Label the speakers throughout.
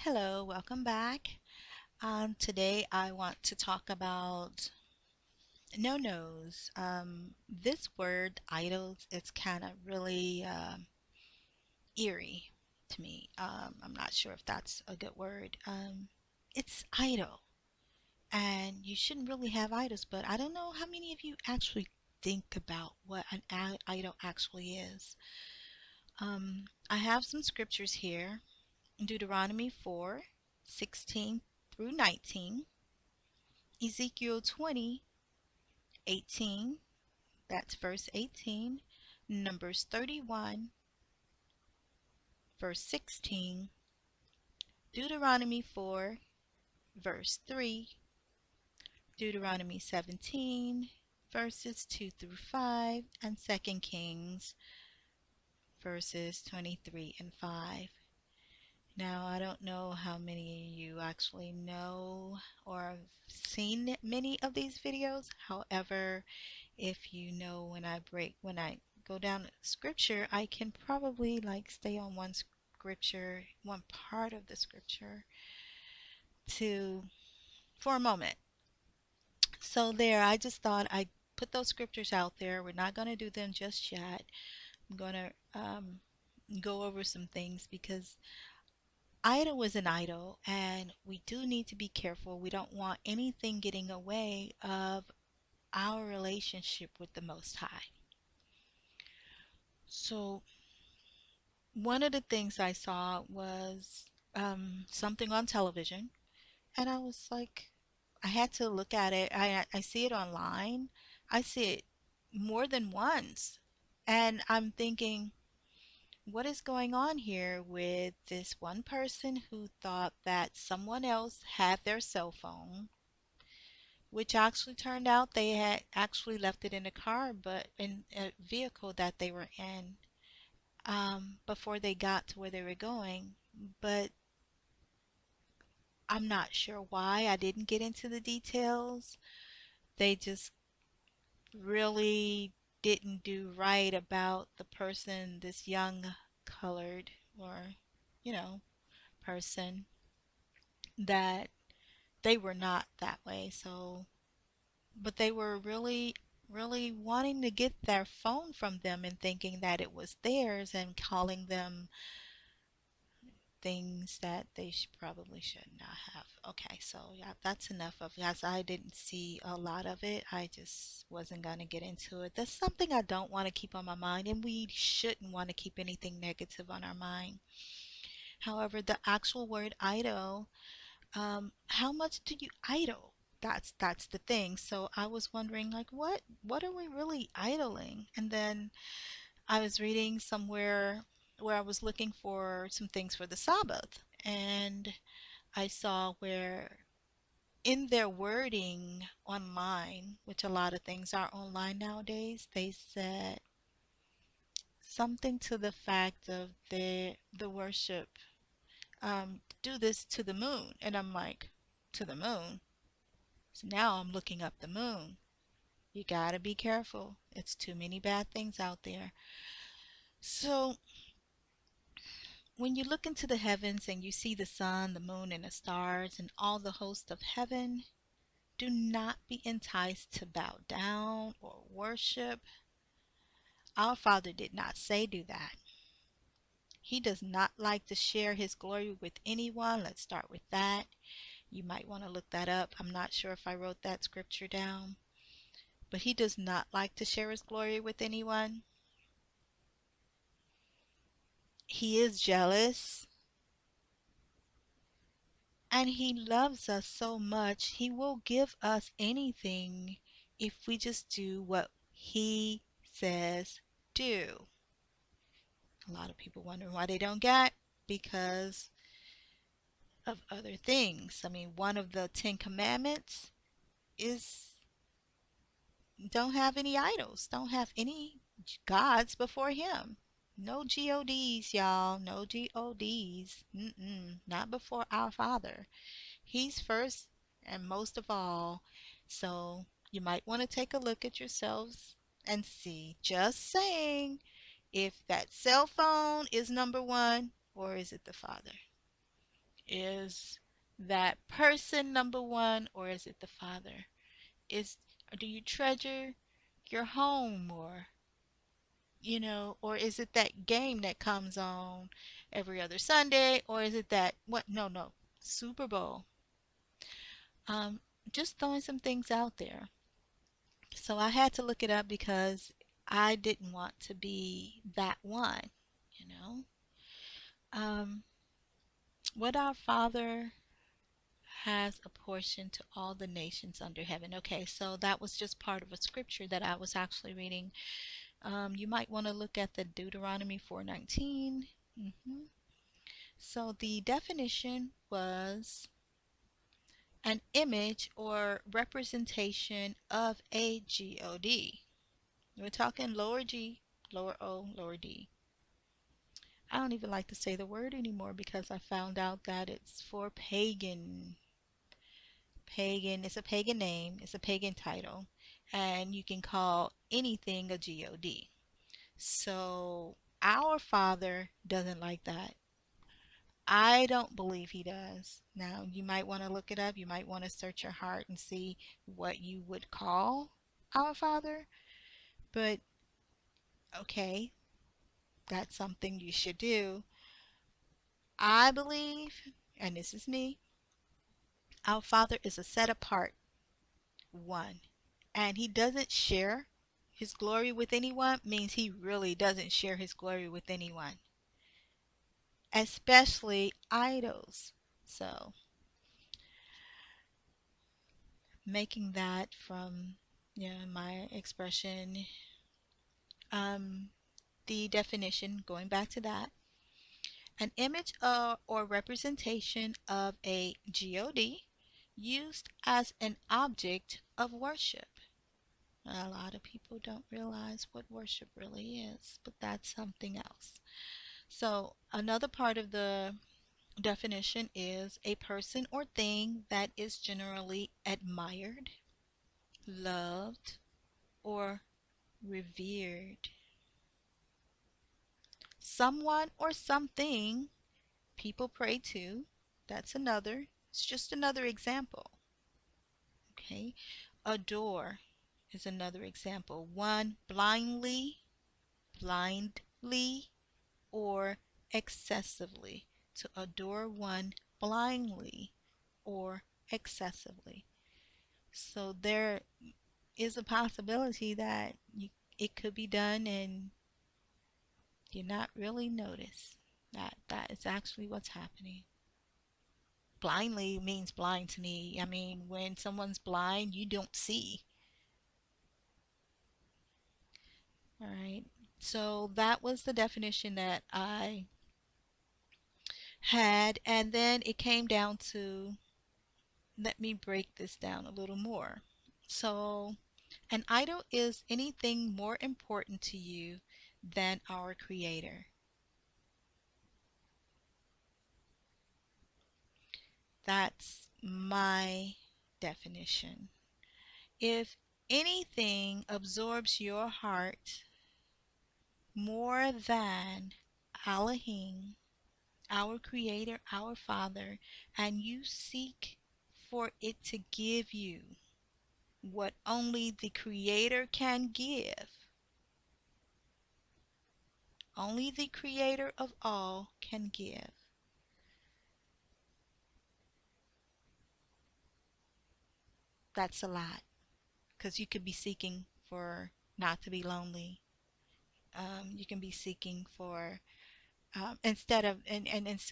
Speaker 1: Hello, welcome back. Today I want to talk about no-nos. This word idols, it's kind of really eerie to me. I'm not sure if that's a good word. It's idol, and you shouldn't really have idols, but I don't know how many of you actually think about what an idol actually is. I have some scriptures here. Deuteronomy 4:16 through 19. Ezekiel 20:18, that's verse 18. Numbers 31, verse 16. Deuteronomy 4, verse 3. Deuteronomy 17, verses 2 through 5. And Second Kings, verses 23 and 5. Now, I don't know how many of you actually know or have seen many of these videos. However, if you know when I go down scripture, I can probably like stay on one scripture, one part of the scripture to for a moment. So there, I just thought I'd put those scriptures out there. We're not going to do them just yet. I'm going to go over some things because idol is an idol, and we do need to be careful. We don't want anything getting away of our relationship with the Most High. So one of the things I saw was something on television, and I was like, I had to look at it. I see it online. I see it more than once, and I'm thinking, what is going on here with this one person who thought that someone else had their cell phone, which actually turned out they had actually left it in a car, but in a vehicle that they were in before they got to where they were going. But I'm not sure why. I didn't get into the details. They just really didn't do right about the person, this young colored or, you know, person, that they were not that way. So, but they were really, really wanting to get their phone from them and thinking that it was theirs and calling them things that they probably should not have. Okay, so yeah, that's enough of it. As I didn't see a lot of it, I just wasn't going to get into it. That's something I don't want to keep on my mind, and we shouldn't want to keep anything negative on our mind. However, the actual word idle, how much do you idle? That's the thing. So I was wondering, like, what are we really idling? And then I was reading somewhere where I was looking for some things for the Sabbath, and I saw where in their wording online, which a lot of things are online nowadays, they said something to the fact of the worship, do this to the moon. And I'm like, to the moon? So now I'm looking up the moon. You gotta be careful. It's too many bad things out there. So when you look into the heavens and you see the sun, the moon, and the stars, and all the hosts of heaven, do not be enticed to bow down or worship. Our Father did not say do that. He does not like to share his glory with anyone. Let's start with that. You might want to look that up. I'm not sure if I wrote that scripture down. But he does not like to share his glory with anyone. He is jealous, and he loves us so much. He will give us anything if we just do what he says do. A lot of people wonder why they don't get, because of other things. I mean, one of the Ten Commandments is don't have any idols, don't have any gods before him. No GODs, y'all. No GODs. Not before our Father. He's first and most of all. So you might want to take a look at yourselves and see. Just saying, if that cell phone is number one, or is it the Father? Is that person number one, or is it the father? Is Do you treasure your home more, or is it that game that comes on every other Sunday, or is it that what? No, no, Super Bowl. Um, just throwing some things out there. So I had to look it up because I didn't want to be that one, you know. Um, what our Father has a portion to all the nations under heaven. Okay, so that was just part of a scripture that I was actually reading. You might want to look at the Deuteronomy 4:19. So the definition was an image or representation of a God. We're talking lower G, lower O, lower D. I don't even like to say the word anymore because I found out that it's for pagan. Pagan, it's a pagan name, it's a pagan title, and you can call anything a God. So our Father doesn't like that. I don't believe he does. Now, you might want to look it up. You might want to search your heart and see what you would call our Father. But okay, that's something you should do. I believe, and this is me, our Father is a set apart one. And he doesn't share his glory with anyone, means he really doesn't share his glory with anyone, especially idols. So, making that from my expression, um, the definition, going back to that, an image or representation of a God used as an object of worship. A lot of people don't realize what worship really is, but that's something else. So, another part of the definition is a person or thing that is generally admired, loved, or revered. Someone or something people pray to. That's another. It's just another example. Okay. Adore is another example. One blindly, or excessively. To adore one blindly or excessively. So there is a possibility that it could be done and you not really notice that is actually what's happening. Blindly means blind to me. I mean, when someone's blind, you don't see. All right. So that was the definition that I had, and then it came down to, let me break this down a little more. So, an idol is anything more important to you than our Creator. That's my definition. If anything absorbs your heart more than Elohim, our Creator, our Father, and you seek for it to give you what only the Creator can give, only the Creator of all can give, that's a lot. Because you could be seeking for not to be lonely. You can be seeking for instead of and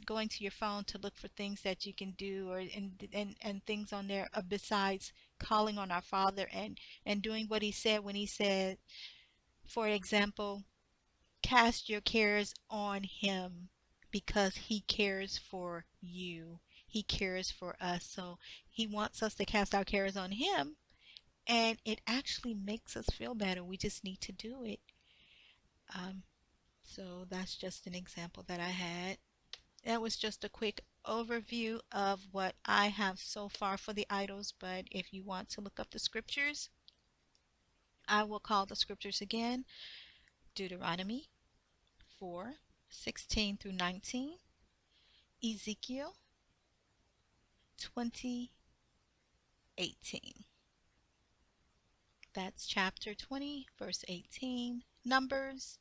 Speaker 1: going to your phone to look for things that you can do, or and things on there besides calling on our Father and doing what he said when he said, for example, cast your cares on him because he cares for you, he cares for us. So he wants us to cast our cares on him, and it actually makes us feel better. We just need to do it. um, so that's just an example that I had. That was just a quick overview of what I have so far for the idols, but if you want to look up the scriptures, I will call the scriptures again. Deuteronomy 4:16 through 19, Ezekiel 20:18. That's chapter 20, verse 18. Numbers,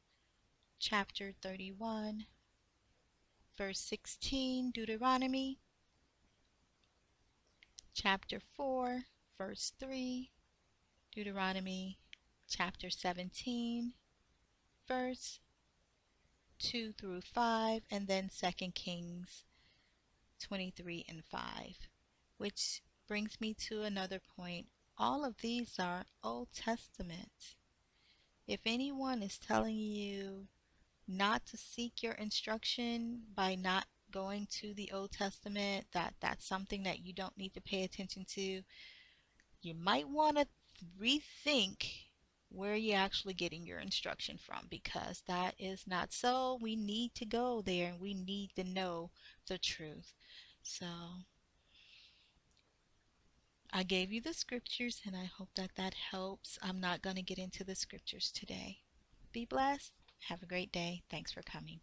Speaker 1: chapter 31, verse 16. Deuteronomy, chapter 4, verse 3. Deuteronomy, chapter 17, verse 2 through 5. And then 2 Kings 23 and 5. Which brings me to another point. All of these are Old Testament. If anyone is telling you not to seek your instruction by not going to the Old Testament, that's something that you don't need to pay attention to, you might want to rethink where you're actually getting your instruction from, because that is not so. We need to go there and we need to know the truth. So I gave you the scriptures and I hope that that helps. I'm not going to get into the scriptures today. Be blessed. Have a great day. Thanks for coming.